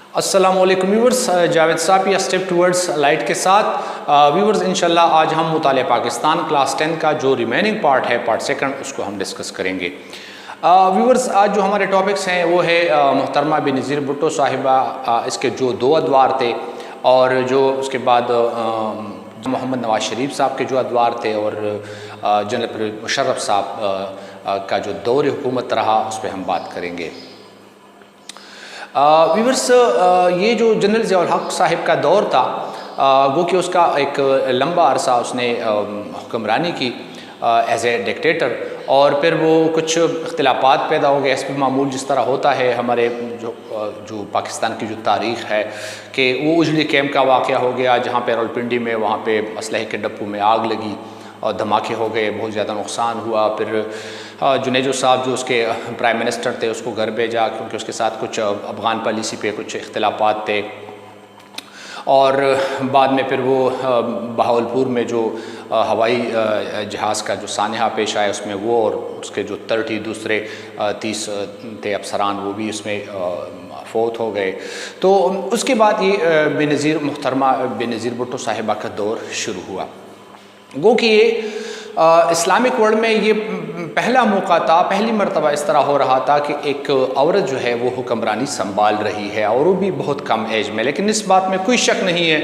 अस्सलामुअलैकुम व्यूवर्स, जावेद साहब या स्टेप टूवर्ड्स लाइट के साथ व्यूवर्स इंशाल्लाह आज हम मुताले पाकिस्तान क्लास 10 का जो रिमेनिंग पार्ट है, पार्ट सेकंड, उसको हम डिस्कस करेंगे। व्यूवर्स आज जो हमारे टॉपिक्स हैं वो है मोहतरमा बेनज़ीर भुट्टो साहिबा, इसके जो दो अदवार थे और जो उसके बाद मोहम्मद नवाज शरीफ साहब के जो अदवार थे और जनरल मुशर्रफ साहब का जो दौर हुकूमत रहा उस पर हम बात करेंगे। व्यूवर्स ये जो जनरल ज़ियाउल हक़ साहिब का दौर था, वो कि उसका एक लंबा अरसा उसने हुक्मरानी की एज ए डिक्टेटर, और फिर वो कुछ इख्तिलाफात पैदा हो गए। हस्ब मामूल जिस तरह होता है हमारे जो पाकिस्तान की जो तारीख़ है कि वो उजली कैम्प का वाक़या हो गया जहाँ पे रावलपिंडी में वहाँ पे असलहे के डब्बू में आग लगी और धमाके हो गए, बहुत ज़्यादा नुकसान हुआ। फिर जुनेजो साहब जो उसके प्राइम मिनिस्टर थे उसको घर भेजा क्योंकि उसके साथ कुछ अफ़गान पॉलिसी पे कुछ इख्तिलाफात थे, और बाद में फिर वो बहावलपुर में जो हवाई जहाज़ का जो सानहा पेश आया उसमें वो और उसके जो 30 थे अफसरान वो भी उसमें फौत हो गए। तो उसके बाद ये मोहतरमा बेनज़ीर भुट्टो साहिबा का दौर शुरू हुआ। गो कि ये इस्लामिक वर्ल्ड में ये पहला मौका था, पहली मरतबा इस तरह हो रहा था कि एक औरत जो है वो हुक्मरानी संभाल रही है, और वो भी बहुत कम एज में। लेकिन इस बात में कोई शक नहीं है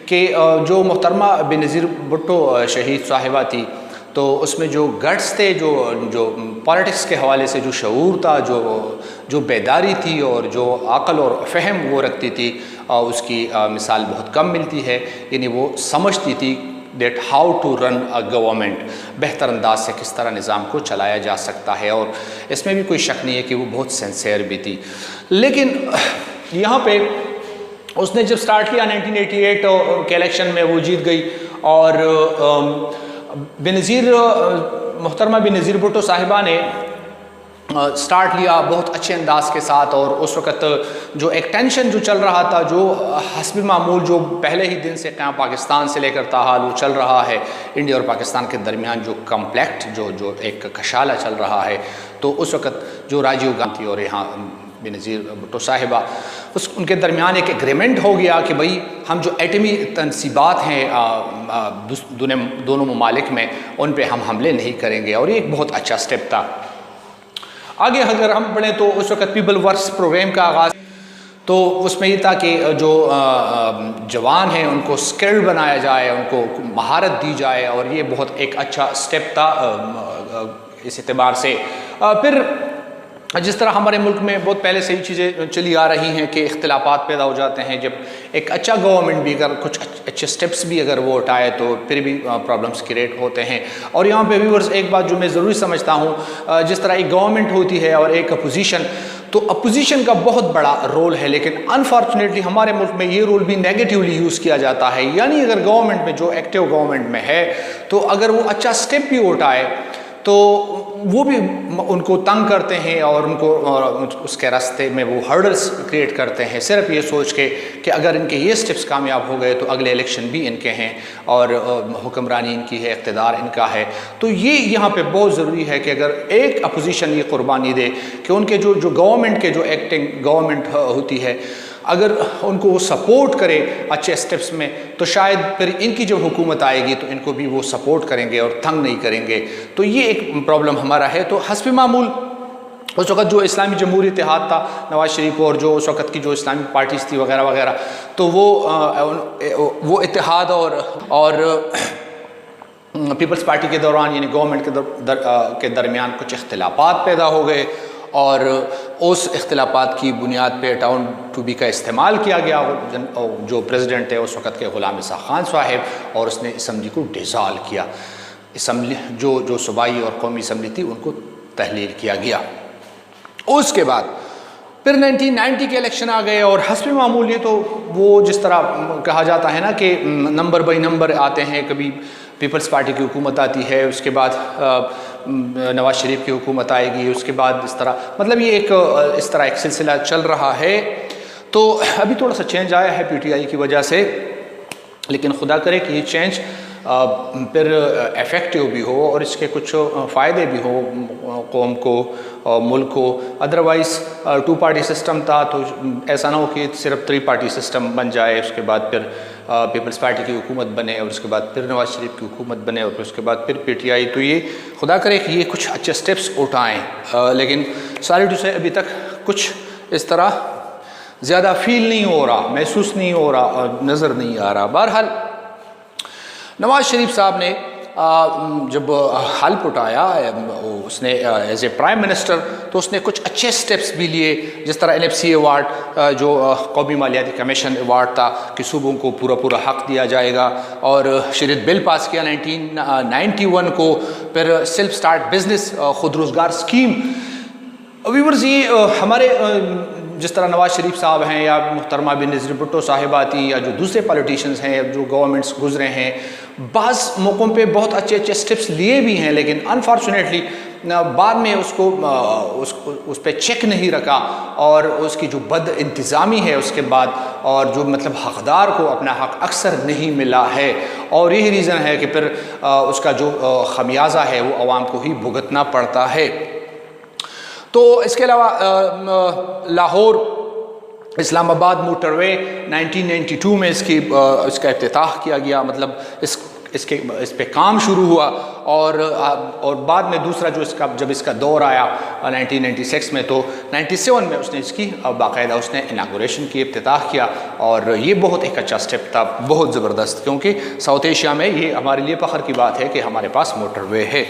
कि जो मोहतरमा बेनज़ीर भुट्टो शहीद साहिबा थी, तो उसमें जो गट्स थे, जो पॉलिटिक्स के हवाले से जो शऊर था, जो बेदारी थी और जो अक़ल और फ़हम वो रखती थी, उसकी मिसाल बहुत कम मिलती है। यानी वो समझती थी that how to run a government, बेहतर अंदाज से किस तरह निज़ाम को चलाया जा सकता है, और इसमें भी कोई शक नहीं है कि वो बहुत सिंसियर भी थी। लेकिन यहाँ पे उसने जब स्टार्ट किया 1988 के इलेक्शन में वो जीत गई, और मोहतरमा बेनज़ीर भुट्टो साहिबा ने स्टार्ट लिया बहुत अच्छे अंदाज के साथ। और उस वक़्त जो एक टेंशन जो चल रहा था, जो हस्ब मामूल जो पहले ही दिन से क्या पाकिस्तान से लेकर ताहाल वो चल रहा है, इंडिया और पाकिस्तान के दरमियान जो कॉम्प्लेक्ट जो एक कशाला चल रहा है, तो उस वक़्त जो राजीव गांधी और यहाँ बेनज़ीर भुट्टो साहिबा, उनके दरमियान एक एग्रीमेंट हो गया कि भाई हम जो एटमी तनसीबात हैं दोनों ममालिक में, उन पर हम हमले नहीं करेंगे, और ये एक बहुत अच्छा स्टेप था। आगे अगर हम बढ़ें तो उस वक़्त पीपल वर्क्स प्रोग्राम का आगाज़, तो उसमें ये था कि जो जवान हैं उनको स्किल्ड बनाया जाए, उनको महारत दी जाए, और ये बहुत एक अच्छा स्टेप था इस एतबार से। फिर जिस तरह हमारे मुल्क में बहुत पहले से ही चीज़ें चली आ रही हैं कि इख्तिलाफात पैदा हो जाते हैं, जब एक अच्छा गवर्नमेंट भी अगर कुछ अच्छे स्टेप्स भी अगर वो उठाए तो फिर भी प्रॉब्लम्स क्रिएट होते हैं। और यहाँ पे व्यूअर्स एक बात जो मैं ज़रूरी समझता हूँ, जिस तरह एक गवर्नमेंट होती है और एक अपोजिशन, तो अपोजिशन का बहुत बड़ा रोल है, लेकिन अनफॉर्चुनेटली हमारे मुल्क में ये रोल भी नेगेटिवली यूज़ किया जाता है। यानी अगर गवर्नमेंट में जो एक्टिव गवर्नमेंट में है, तो अगर वो अच्छा स्टेप भी उठाए तो वो भी उनको तंग करते हैं और उनको उसके रास्ते में वो हर्डल्स क्रिएट करते हैं, सिर्फ ये सोच के कि अगर इनके ये स्टेप्स कामयाब हो गए तो अगले इलेक्शन भी इनके हैं और हुक्मरानी इनकी है, इक़्तिदार इनका है। तो ये यहाँ पे बहुत ज़रूरी है कि अगर एक अपोजिशन ये कुर्बानी दे कि उनके जो गवर्नमेंट के जो एक्टिंग गवर्नमेंट होती है, अगर उनको वो सपोर्ट करे अच्छे स्टेप्स में, तो शायद फिर इनकी जब हुकूमत आएगी तो इनको भी वो सपोर्ट करेंगे और तंग नहीं करेंगे। तो ये एक प्रॉब्लम हमारा है। तो हस्ब मामूल उस वक़्त जो इस्लामी जमहूरी इत्तेहाद था, नवाज शरीफ और जो उस वक़्त की जो इस्लामी पार्टीज़ थी वगैरह वगैरह, तो वो इत्तेहाद और पीपल्स पार्टी के दौरान यानी गवर्नमेंट के दरमियान कुछ इख्तिलाफात पैदा हो गए, और उस इख्तिलाफात की बुनियाद पे टाउन टू बी का इस्तेमाल किया गया। जो प्रेसिडेंट थे उस वक़्त के ग़ुलाम इसा खान साहिब, और उसने असम्बली को डिज़ाल्व किया। असम्बली जो सूबाई और कौमी असम्बली थी उनको तहलील किया गया। उसके बाद फिर 1990 के इलेक्शन आ गए, और हस्ब मामूल ये तो वो जिस तरह कहा जाता है ना कि नंबर बाई नंबर आते हैं, कभी पीपल्स पार्टी की हुकूमत आती है, उसके बाद नवाज शरीफ की हुकूमत आएगी, उसके बाद इस तरह, मतलब ये इस तरह एक सिलसिला चल रहा है। तो अभी थोड़ा सा चेंज आया है पीटीआई की वजह से, लेकिन खुदा करे कि ये चेंज फिर इफ़ेक्टिव भी हो और इसके कुछ फ़ायदे भी हो कौम को मुल्क को। अदरवाइज़ 2 पार्टी सिस्टम था, तो ऐसा ना हो कि सिर्फ 3 पार्टी सिस्टम बन जाए, उसके बाद फिर पीपल्स पार्टी की हुकूमत बने और उसके बाद फिर नवाज शरीफ की हुकूमत बने और फिर उसके बाद फिर PTI। तो ये खुदा करे कि ये कुछ अच्छे स्टेप्स उठाएँ, लेकिन सॉरी टू से अभी तक कुछ इस तरह ज़्यादा फील नहीं हो रहा, महसूस नहीं हो रहा और नज़र नहीं आ रहा। बहरहाल नवाज शरीफ साहब ने जब हल्फ उठाया उसने एज ए प्राइम मिनिस्टर, तो उसने कुछ अच्छे स्टेप्स भी लिए, जिस तरह NFC अवार्ड जो कौमी मालियाती कमीशन अवार्ड था कि सूबों को पूरा हक दिया जाएगा, और शरीयत बिल पास किया 1991 को। फिर सेल्फ स्टार्ट बिजनेस खुद रोज़गार स्कीम। व्यूअर्स, ये हमारे जिस तरह नवाज शरीफ साहब हैं या मोहतरमा बेनज़ीर भुट्टो साहिबा थी या जो दूसरे पॉलिटिशियंस हैं जो गवर्नमेंट्स गुजरे हैं, बाज़ मौक़ों पे बहुत अच्छे स्टेप्स लिए भी हैं, लेकिन अनफॉर्चुनेटली बाद में उसको उस पर चेक नहीं रखा और उसकी जो बद इंतज़ामी है उसके बाद, और जो मतलब हक़दार को अपना हक़ अक्सर नहीं मिला है, और यही रीज़न है कि फिर उसका जो ख़मियाज़ा है वो आवाम को ही भुगतना पड़ता है। तो इसके अलावा लाहौर इस्लामाबाद मोटरवे 1992 में इसका इफ्तिताह किया गया, मतलब इस पे काम शुरू हुआ, और बाद में दूसरा जो जब इसका दौर आया 1996 में, तो 97 में उसने इसकी बाकायदा उसने इनागोरेशन की, इफ्तिताह किया, और ये बहुत एक अच्छा स्टेप था, बहुत ज़बरदस्त, क्योंकि साउथ एशिया में ये हमारे लिए फ़ख्र की बात है कि हमारे पास मोटरवे है।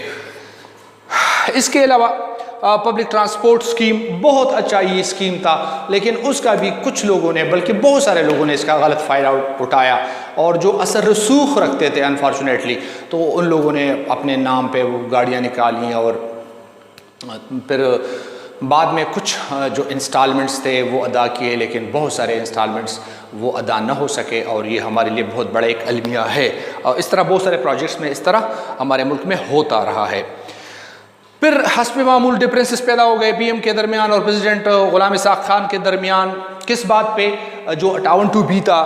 इसके अलावा पब्लिक ट्रांसपोर्ट स्कीम, बहुत अच्छा ये स्कीम था, लेकिन उसका भी कुछ लोगों ने, बल्कि बहुत सारे लोगों ने इसका गलत फ़ायदा उठाया, और जो असर रसूख रखते थे अनफॉर्चुनेटली, तो उन लोगों ने अपने नाम पे वो गाड़ियाँ निकाली, और फिर बाद में कुछ जो इंस्टॉलमेंट्स थे वो अदा किए, लेकिन बहुत सारे इंस्टॉलमेंट्स वो अदा न हो सके, और ये हमारे लिए बहुत बड़ा एक अलमिया है। और इस तरह बहुत सारे प्रोजेक्ट्स में इस तरह हमारे मुल्क में होता रहा है। फिर हस्ब मामूल डिफरेंसेस पैदा हो गए PM के दरमियान और प्रेसिडेंट ग़ुलाम इसाक़ खान के दरमियान। किस बात पे? जो 58B था,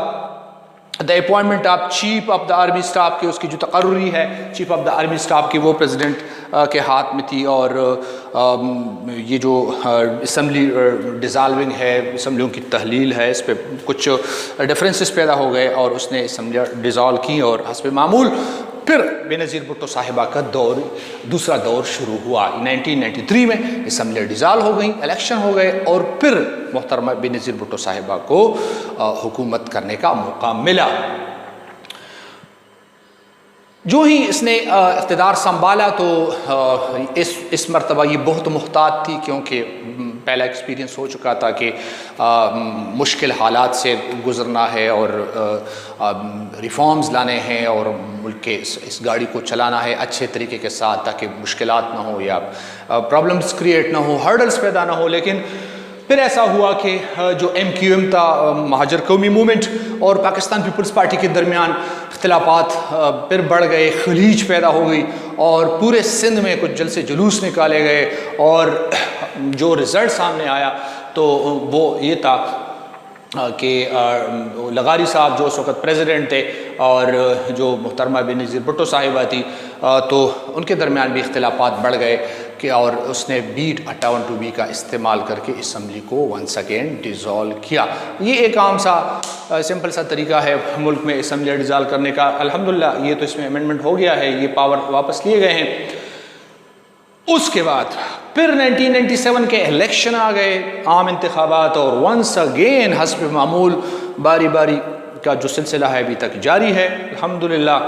the appointment of chief of the army staff की, उसकी जो तकर्री है chief of the army staff की, वो प्रेसिडेंट के हाथ में थी, और ये जो असम्बली डिज़ाल्विंग है, असम्बलियों की तहलील है, इस पर कुछ डिफरेंसेस पैदा हो गए, और उसने असम्बलियाँ डिज़ाल्व की, और हस्ब मामूल फिर बेनज़ीर भुट्टो साहिबा का दूसरा दौर शुरू हुआ। 1993 में असम्बली डिज़ाल्व हो गई, इलेक्शन हो गए, और फिर मोहतरमा बेनज़ीर भुट्टो साहिबा को हुकूमत करने का मौका मिला। जो ही इसने इक़्तिदार संभाला, तो इस मरतबा ये बहुत मुहतात थी, क्योंकि पहला एक्सपीरियंस हो चुका था कि मुश्किल हालात से गुज़रना है, और रिफॉर्म्स लाने हैं, और मुल्क के इस गाड़ी को चलाना है अच्छे तरीके के साथ, ताकि मुश्किलात ना हो या प्रॉब्लम्स क्रिएट ना हो, हर्डल्स पैदा ना हो। लेकिन फिर ऐसा हुआ कि जो MQM था, महाजर कौमी मूवमेंट, और पाकिस्तान पीपल्स पार्टी के दरमियान इख्तिलाफात फिर बढ़ गए, खलीज पैदा हो गई, और पूरे सिंध में कुछ जलसे जुलूस निकाले गए, और जो रिज़ल्ट सामने आया तो वो ये था कि लगारी साहब जो उस वक़्त प्रेसिडेंट थे, और जो मोहतरमा बेनज़ीर भुट्टो साहिबा थी, तो उनके दरमियान भी इख्तिलाफात बढ़ गए कि, और उसने बीट 58B का इस्तेमाल करके असम्बली को वंस अगेन डिज़ोल्व किया। ये एक आम सा सिंपल सा तरीका है मुल्क में असम्बली डिज़ोल्व करने का। अल्हम्दुलिल्लाह ये तो इसमें अमेंडमेंट हो गया है, ये पावर वापस लिए गए हैं। उसके बाद फिर 1997 के इलेक्शन आ गए, आम इंतखाबात, और वंस अगेन हस्ब मामूल बारी बारी का जो सिलसिला है अभी तक जारी है अल्हम्दुलिल्लाह।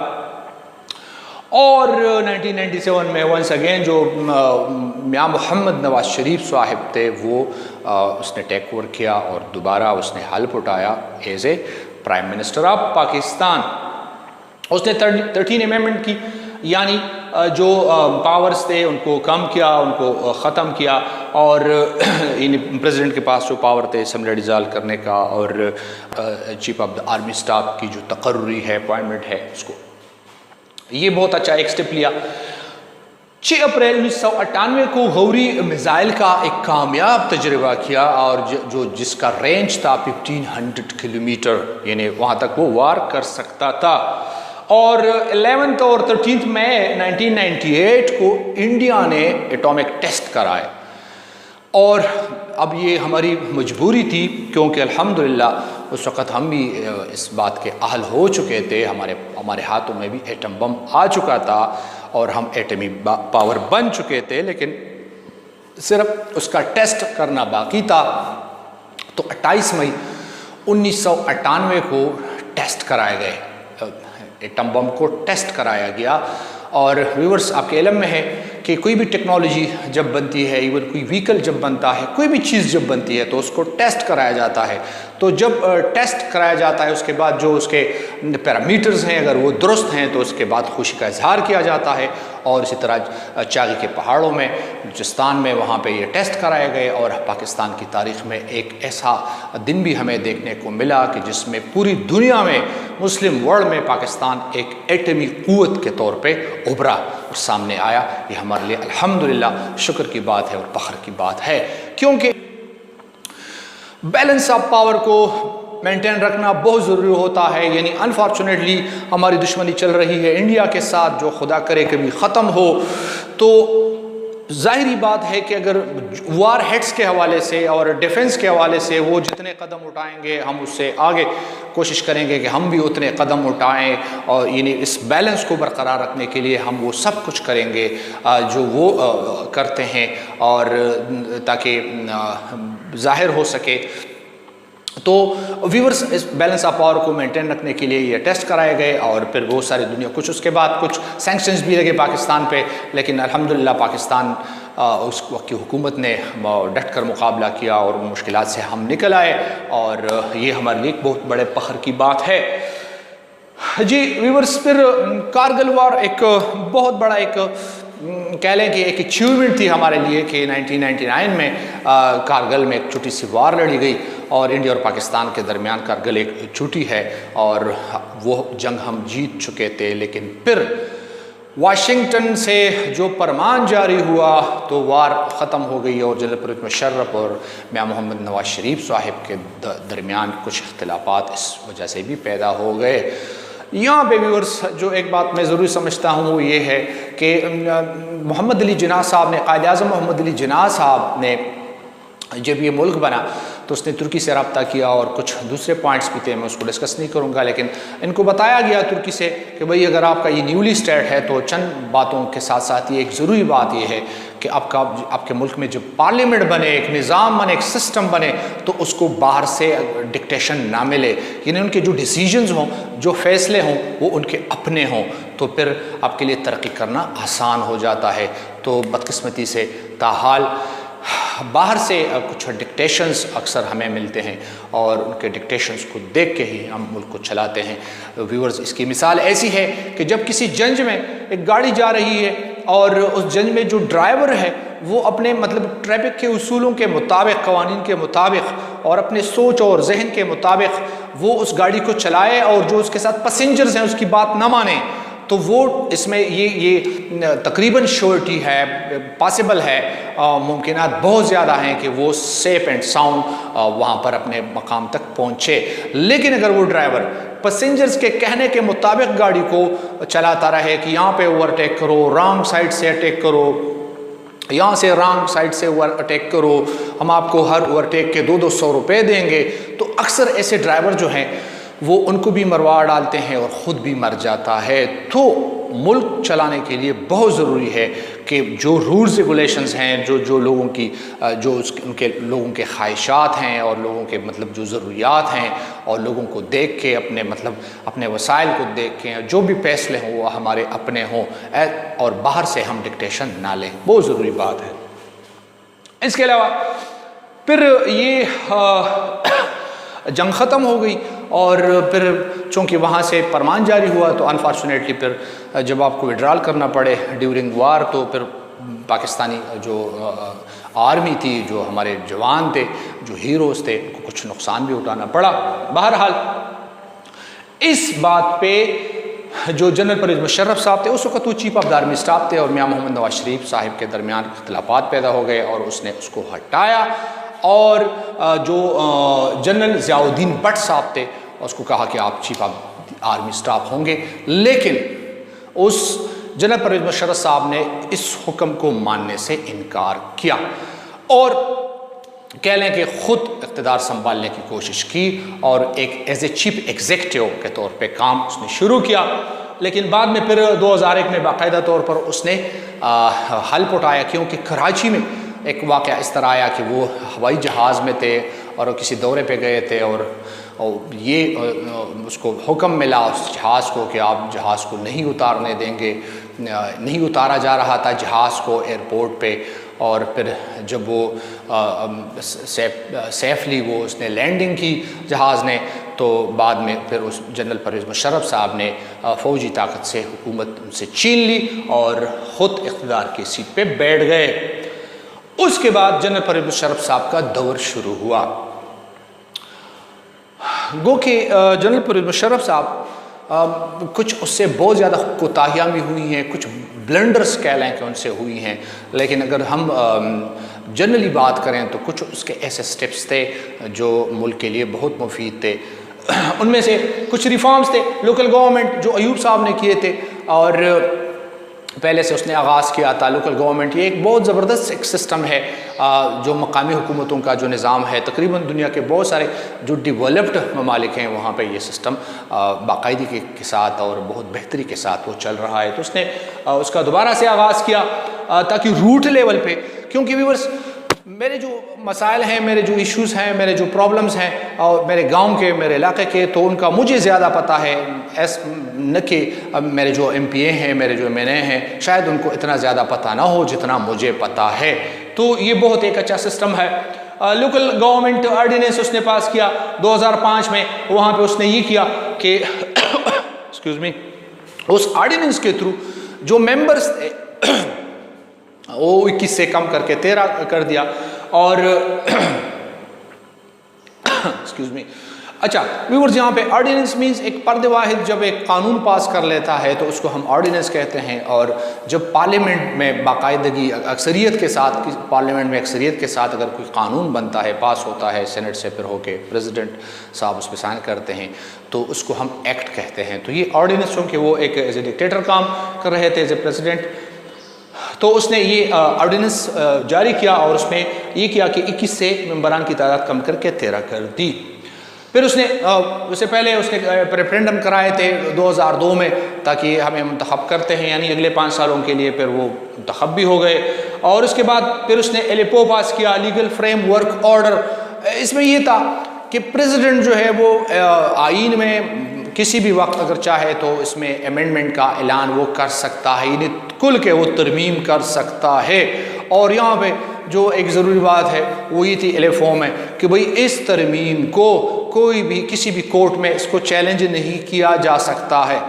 और 1997 में वंस अगेन जो मियां मोहम्मद नवाज शरीफ साहिब थे, वो उसने टेक ओवर किया, और दोबारा उसने हल्फ उठाया as a prime minister of Pakistan. उसने 13 अमेंडमेंट की, यानी जो पावर्स थे उनको कम किया, उनको ख़त्म किया, और इन प्रेसिडेंट के पास जो पावर थे असम्बली डिज़ोल्व करने का, और chief of the army staff की जो तकर्री है, अपॉइंटमेंट है, उसको, ये बहुत अच्छा एक स्टेप लिया। 6 अप्रैल 1998 को गौरी मिसाइल का एक कामयाब तजर्बा किया, और जिसका रेंज था 1500 किलोमीटर, यानी वहाँ तक वो वार कर सकता था। और 11 और 13 मई 1998 को इंडिया ने एटॉमिक टेस्ट कराए। और अब ये हमारी मजबूरी थी, क्योंकि अल्हम्दुलिल्लाह उस वक़्त हम भी इस बात के अहल हो चुके थे, हमारे हाथों में भी एटम बम आ चुका था और हम एटमी पावर बन चुके थे, लेकिन सिर्फ उसका टेस्ट करना बाकी था। तो 28 मई 1998 को टेस्ट कराए गए, एटम बम को टेस्ट कराया गया। और व्यूअर्स, आपके इल्म में है कि कोई भी टेक्नोलॉजी जब बनती है, इवन कोई व्हीकल जब बनता है, कोई भी चीज़ जब बनती है तो उसको टेस्ट कराया जाता है। तो जब टेस्ट कराया जाता है उसके बाद जो उसके पैरामीटर्स हैं अगर वो दुरुस्त हैं तो उसके बाद खुशी का इजहार किया जाता है। और इसी तरह चागी के पहाड़ों में, बलूचिस्तान में, वहाँ पे ये टेस्ट कराए गए। और पाकिस्तान की तारीख़ में एक ऐसा दिन भी हमें देखने को मिला कि जिसमें पूरी दुनिया में, मुस्लिम वर्ल्ड में पाकिस्तान एक एटमी क़ुव्वत के तौर पे उभरा और सामने आया। ये हमारे लिए अल्हम्दुलिल्लाह शुक्र की बात है और फ़ख्र की बात है, क्योंकि बैलेंस ऑफ पावर को मेंटेन रखना बहुत ज़रूरी होता है। यानी अनफॉर्चुनेटली हमारी दुश्मनी चल रही है इंडिया के साथ, जो खुदा करे कभी ख़त्म हो। तो ज़ाहिरी बात है कि अगर वार हेड्स के हवाले से और डिफेंस के हवाले से वो जितने कदम उठाएंगे, हम उससे आगे कोशिश करेंगे कि हम भी उतने कदम उठाएं। और यानी इस बैलेंस को बरकरार रखने के लिए हम वो सब कुछ करेंगे जो वो करते हैं, और ताकि ज़ाहिर हो सके। तो व्यूअर्स, इस बैलेंस ऑफ पावर को मेंटेन रखने के लिए ये टेस्ट कराए गए और फिर बहुत सारी दुनिया, कुछ उसके बाद कुछ सैंक्शंस भी लगे पाकिस्तान पे, लेकिन अल्हम्दुलिल्लाह पाकिस्तान उस वक्त की हुकूमत ने डट कर मुकाबला किया और मुश्किलात से हम निकल आए। और ये हमारे लिए एक बहुत बड़े फ़ख्र की बात है। जी व्यूअर्स, फिर कारगिल वार एक बहुत बड़ा एक कह लें कि एक अचीवमेंट थी हमारे लिए कि 1999 में कारगिल में एक छोटी सी वार लड़ी गई और इंडिया और पाकिस्तान के दरमियान कारगिल एक छोटी है और वो जंग हम जीत चुके थे। लेकिन फिर वाशिंगटन से जो फरमान जारी हुआ तो वार ख़त्म हो गई और जनरल परवेज़ मुशर्रफ और मियां मोहम्मद नवाज शरीफ साहिब के दरमियान कुछ इख्तिलाफात इस वजह से भी पैदा हो गए। यहाँ पे व्यूअर्स, जो एक बात मैं ज़रूर समझता हूँ वो ये है कि मोहम्मद अली जिन्ना साहब ने, कायद आज़म मोहम्मद अली जिन्ना साहब ने जब ये मुल्क बना तो उसने तुर्की से रब्ता किया और कुछ दूसरे पॉइंट्स भी थे, मैं उसको डिस्कस नहीं करूँगा। लेकिन इनको बताया गया तुर्की से कि भाई अगर आपका ये न्यूली स्टेट है तो चंद बातों के साथ साथ ये एक ज़रूरी बात ये है कि आपके मुल्क में जब पार्लियामेंट बने, एक निज़ाम बने, एक सिस्टम बने, तो उसको बाहर से डिक्टेशन ना मिले, यानी उनके जो डिसीजंस हों, जो फ़ैसले हों वो उनके अपने हों, तो फिर आपके लिए तरक्की करना आसान हो जाता है। तो बदकिस्मती से ताहाल बाहर से कुछ डिक्टेशंस अक्सर हमें मिलते हैं और उनके डिक्टेशंस को देख के ही हम मुल्क को चलाते हैं। व्यूअर्स, इसकी मिसाल ऐसी है कि जब किसी जंज में एक गाड़ी जा रही है और उस जंज में जो ड्राइवर है वो अपने मतलब ट्रैफिक के उसूलों के मुताबिक, कवानीन के मुताबिक और अपने सोच और जहन के मुताबिक वो उस गाड़ी को चलाए और जो उसके साथ पैसेंजर्स हैं उसकी बात ना माने, तो वो इसमें ये तकरीबन श्योरिटी है, पॉसिबल है, मुमकिनात बहुत ज़्यादा हैं कि वो सेफ़ एंड साउंड वहाँ पर अपने मकाम तक पहुँचे। लेकिन अगर वो ड्राइवर पैसेंजर्स के कहने के मुताबिक गाड़ी को चलाता रहे कि यहाँ पे ओवरटेक करो, रॉन्ग साइड से अटैक करो, यहाँ से रॉन्ग साइड से अटैक करो, हम आपको हर ओवरटेक के 200-200 रुपये देंगे, तो अक्सर ऐसे ड्राइवर जो हैं वो उनको भी मरवा डालते हैं और ख़ुद भी मर जाता है। तो मुल्क चलाने के लिए बहुत ज़रूरी है कि जो रूल्स रेगुलेशंस हैं, जो लोगों की जो उनके लोगों के ख्वाहिशात हैं और लोगों के मतलब जो ज़रूरियात हैं और लोगों को देख के अपने वसाइल को देख के जो भी फैसले हों वो हमारे अपने हों और बाहर से हम डिक्टेशन ना लें, बहुत ज़रूरी बात है। इसके अलावा फिर ये जंग ख़त्म हो गई और फिर चूँकि वहाँ से फरमान जारी हुआ तो अनफॉर्चुनेटली फिर जब आपको विड्रॉल करना पड़े ड्यूरिंग वार, तो फिर पाकिस्तानी जो आर्मी थी, जो हमारे जवान थे, जो हीरोज़ थे, उनको कुछ नुकसान भी उठाना पड़ा। बहरहाल इस बात पे जो जनरल परवेज़ मुशर्रफ साहब थे, उस वक्त वो chief of the army staff थे और मियां मोहम्मद नवाज शरीफ साहिब के दरमियान इख्तिलाफात पैदा हो गए और उसने उसको हटाया और जो जनरल ज़ियाउद्दीन भट्ट साहब थे उसको कहा कि आप चीफ ऑफ आर्मी स्टाफ होंगे। लेकिन उस जनरल परवेज़ मुशर्रफ साहब ने इस हुक्म को मानने से इनकार किया और कह लें कि ख़ुद इक़्तिदार संभालने की कोशिश की और एक एज ए चीफ एग्जीक्यूटिव के तौर पे काम उसने शुरू किया। लेकिन बाद में फिर 2001 में बाकायदा तौर पर उसने हल्फ उठाया, क्योंकि कराची में एक वाक़या इस तरह आया कि वो हवाई जहाज़ में थे और किसी दौरे पे गए थे और ये उसको हुक्म मिला उस जहाज़ को कि आप जहाज़ को नहीं उतारने देंगे। नहीं उतारा जा रहा था जहाज़ को एयरपोर्ट पे, और फिर जब वो सेफली वो उसने लैंडिंग की जहाज़ ने, तो बाद में फिर उस जनरल परवेज़ मुशर्रफ साहब ने फ़ौजी ताकत से हुकूमत उनसे छीन ली और ख़ुद इक़्तिदार की सीट पे बैठ गए। उसके बाद जनरल परवेज़ मुशर्रफ साहब का दौर शुरू हुआ। गो कि जनरल परवेज़ मुशर्रफ साहब कुछ उससे बहुत ज़्यादा कोताहियाँ भी हुई हैं, कुछ ब्लंडर्स कह लें कि उनसे हुई हैं, लेकिन अगर हम जनरली बात करें तो कुछ उसके ऐसे स्टेप्स थे जो मुल्क के लिए बहुत मुफीद थे। उनमें से कुछ रिफॉर्म्स थे लोकल गवर्नमेंट जो अयूब साहब ने किए थे, और पहले से उसने आगाज़ किया था। लोकल गवर्नमेंट ये एक बहुत ज़बरदस्त एक सिस्टम है जो मकामी हुकूमतों का जो निज़ाम है, तकरीबन दुनिया के बहुत सारे जो डेवलप्ड ममालिक हैं वहाँ पे ये सिस्टम बाकायदगी के साथ और बहुत बेहतरी के साथ वो चल रहा है। तो उसने उसका दोबारा से आगाज़ किया ताकि रूट लेवल पे, क्योंकि व्यूअर्स मेरे जो मसाइल हैं, मेरे जो इश्यूज़ हैं, मेरे जो प्रॉब्लम्स हैं और मेरे गांव के, मेरे इलाके के, तो उनका मुझे ज़्यादा पता है न कि मेरे जो MPA हैं, मेरे जो MNA हैं, शायद उनको इतना ज़्यादा पता ना हो जितना मुझे पता है। तो ये बहुत एक अच्छा सिस्टम है। लोकल गवर्नमेंट ऑर्डिनेंस उसने पास किया 2005 में। वहाँ पे उसने ये किया कि एक्सक्यूज़ मी, उस ऑर्डिनेंस के थ्रू जो मेंबर्स थे वो 21 से कम करके 13 कर दिया। और एक्सक्यूज मी, अच्छा व्यूअर्स, यहाँ पे ऑर्डिनेंस मींस एक पर्दे वाहिद जब एक कानून पास कर लेता है तो उसको हम ऑर्डिनेंस कहते हैं। और जब पार्लियामेंट में बाकायदगी अक्सरियत के साथ, पार्लियामेंट में अक्सरियत के साथ अगर कोई कानून बनता है, पास होता है, सेनेट से फिर होके प्रेसिडेंट साहब उस पर साइन करते हैं, तो उसको हम एक्ट कहते हैं। तो ये ऑर्डिनेंस, क्योंकि वो एक एज ए डिक्टेटर काम कर रहे थे एज ए प्रेसिडेंट, तो उसने ये ऑर्डिनेंस जारी किया और उसमें ये किया कि 21 से मेंबरान की तादाद कम करके 13 कर दी। फिर उसने उससे पहले उसने रेफरेंडम कराए थे 2002 में, ताकि हमें मुंतखब करते हैं, यानी अगले 5 सालों के लिए, फिर वो मुंतखब भी हो गए। और उसके बाद फिर उसने LFO पास किया, लीगल फ्रेमवर्क ऑर्डर। इसमें यह था कि प्रेसिडेंट जो है वो आईन में किसी भी वक्त अगर चाहे तो इसमें अमेंडमेंट का ऐलान वो कर सकता है, यानी कुल के वो तरमीम कर सकता है। और यहाँ पे जो एक ज़रूरी बात है वो ये थी LFO में कि भाई इस तरमीम को कोई भी किसी भी कोर्ट में इसको चैलेंज नहीं किया जा सकता है।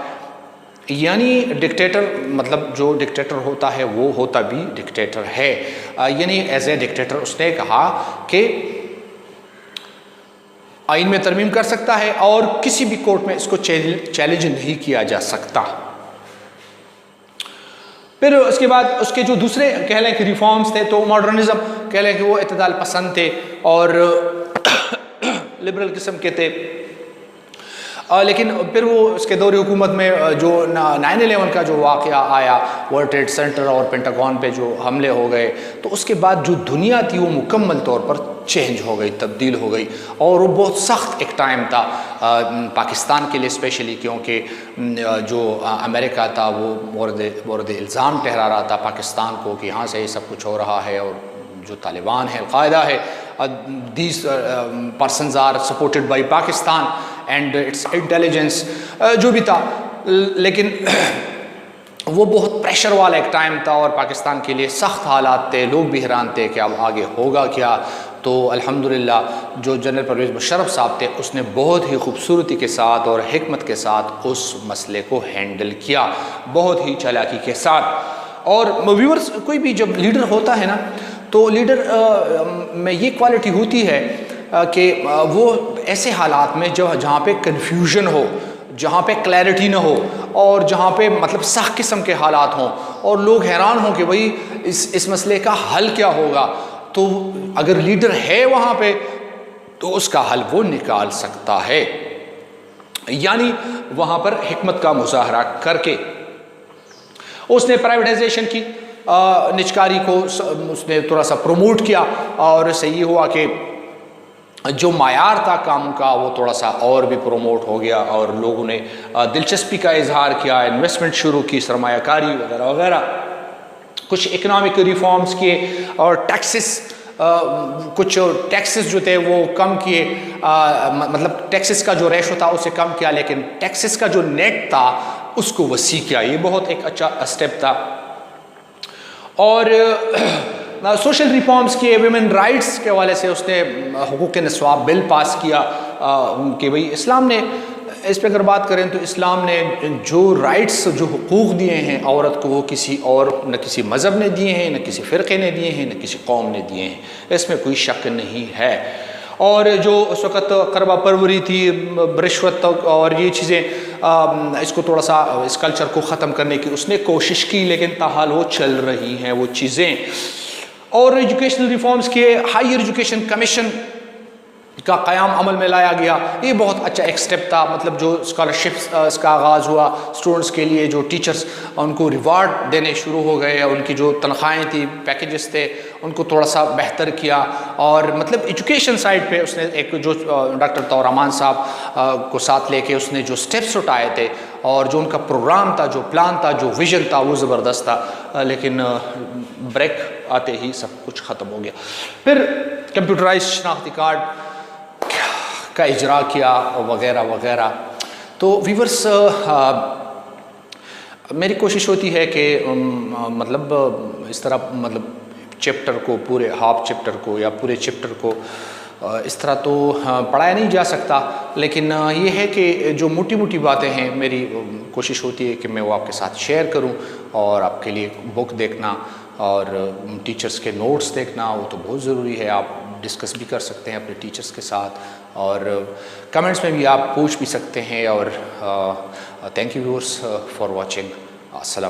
यानी डिक्टेटर, मतलब जो डिक्टेटर होता है वो होता भी डिक्टेटर है। यानी एज ए डिक्टेटर उसने कहा कि आइन में तरमीम कर सकता है और किसी भी कोर्ट में इसको चैलेंज नहीं किया जा सकता। फिर उसके बाद उसके जो दूसरे कह लें कि रिफॉर्म्स थे, तो मॉडर्निज्म कह लें कि वो इत्तेदाल पसंद थे और लिबरल किस्म के थे। लेकिन फिर वो उसके दौर हुकूमत में जो 9/11 का जो वाक़या आया, वर्ल्ड ट्रेड सेंटर और पेंटागन पे जो हमले हो गए, तो उसके बाद जो दुनिया थी वो मुकम्मल तौर पर चेंज हो गई, तब्दील हो गई। और वो बहुत सख्त एक टाइम था पाकिस्तान के लिए स्पेशली, क्योंकि जो अमेरिका था वो मोरद इल्ज़ाम ठहरा रहा था पाकिस्तान को कि यहाँ से ये सब कुछ हो रहा है, और जो तालिबान है, अलकायदा है, these persons are supported by Pakistan and its intelligence, जो भी था। लेकिन वो बहुत प्रेशर वाला एक टाइम था और पाकिस्तान के लिए सख्त हालात थे, लोग भी हैरान थे कि अब आगे होगा क्या। तो अल्हम्दुलिल्लाह जो जनरल परवेज़ मुशर्रफ साहब थे उसने बहुत ही खूबसूरती के साथ और हिकमत के साथ उस मसले को हैंडल किया, बहुत ही चालाकी के साथ। और व्यूअर्स, कोई भी जब लीडर होता है ना, तो लीडर में ये क्वालिटी होती है कि वो ऐसे हालात में जहाँ पे कन्फ्यूजन हो, जहाँ पे क्लैरिटी ना हो और जहाँ पे मतलब सख्त किस्म के हालात हों और लोग हैरान हों कि भाई इस मसले का हल क्या होगा, तो अगर लीडर है वहाँ पे तो उसका हल वो निकाल सकता है। यानी वहाँ पर हिकमत का मुजाहरा करके उसने प्राइवेटाइजेशन की, निजकारी को उसने थोड़ा सा प्रमोट किया, और इससे ये हुआ कि जो मायार था काम का वो थोड़ा सा और भी प्रमोट हो गया, और लोगों ने दिलचस्पी का इजहार किया, इन्वेस्टमेंट शुरू की, सरमायाकारी वगैरह वगैरह। कुछ इकनॉमिक रिफॉर्म्स किए, और कुछ टैक्सेस जो थे वो कम किए, मतलब टैक्सेस का जो रेशो था उसे कम किया, लेकिन टैक्सेस का जो नेट था उसको वसी किया। ये बहुत एक अच्छा स्टेप था। और सोशल रिफॉर्म्स किए, वुमेन राइट्स के हवाले से उसने हुकूक निस्वाब बिल पास किया कि भाई इस्लाम ने, इस पर अगर बात करें तो इस्लाम ने जो राइट्स, जो हुकूक दिए हैं औरत को, वो किसी और, न किसी मज़हब ने दिए हैं, न किसी फ़िरक़े ने दिए हैं, न किसी कौम ने दिए हैं, इसमें कोई शक नहीं है। और जो उस वक़्त करबा परवरी थी, रिश्वत और ये चीज़ें, इसको थोड़ा सा, इस कल्चर को ख़त्म करने की उसने कोशिश की, लेकिन ताहाल वो चल रही हैं वो चीज़ें। और एजुकेशनल रिफॉर्म्स किए, हायर एजुकेशन कमीशन का क़याम अमल में लाया गया। ये बहुत अच्छा एक स्टेप था, मतलब जो स्कॉलरशिप्स इसका आगाज़ हुआ स्टूडेंट्स के लिए, जो टीचर्स उनको रिवार्ड देने शुरू हो गए, उनकी जो तनख्वाहें थी, पैकेजेस थे, उनको थोड़ा सा बेहतर किया। और मतलब एजुकेशन साइड पे उसने एक जो डॉक्टर तौरामान साहब को साथ लेके उसने जो स्टेप्स उठाए थे, और जो उनका प्रोग्राम था, जो प्लान था, जो विज़न था, वो ज़बरदस्त था। लेकिन ब्रेक आते ही सब कुछ ख़त्म हो गया। फिर कंप्यूटराइज शनाख्ती कार्ड का इजरा किया वगैरह वगैरह। तो व्यूअर्स, मेरी कोशिश होती है कि मतलब इस तरह, मतलब चैप्टर को, पूरे हाफ चैप्टर को या पूरे चैप्टर को इस तरह तो पढ़ाया नहीं जा सकता, लेकिन ये है कि जो मोटी मोटी बातें हैं, मेरी कोशिश होती है कि मैं वो आपके साथ शेयर करूं। और आपके लिए बुक देखना और टीचर्स के नोट्स देखना वो तो बहुत ज़रूरी है। आप डिस्कस भी कर सकते हैं अपने टीचर्स के साथ, और कमेंट्स में भी आप पूछ भी सकते हैं। और thank you viewers for watching. अस्सलाम।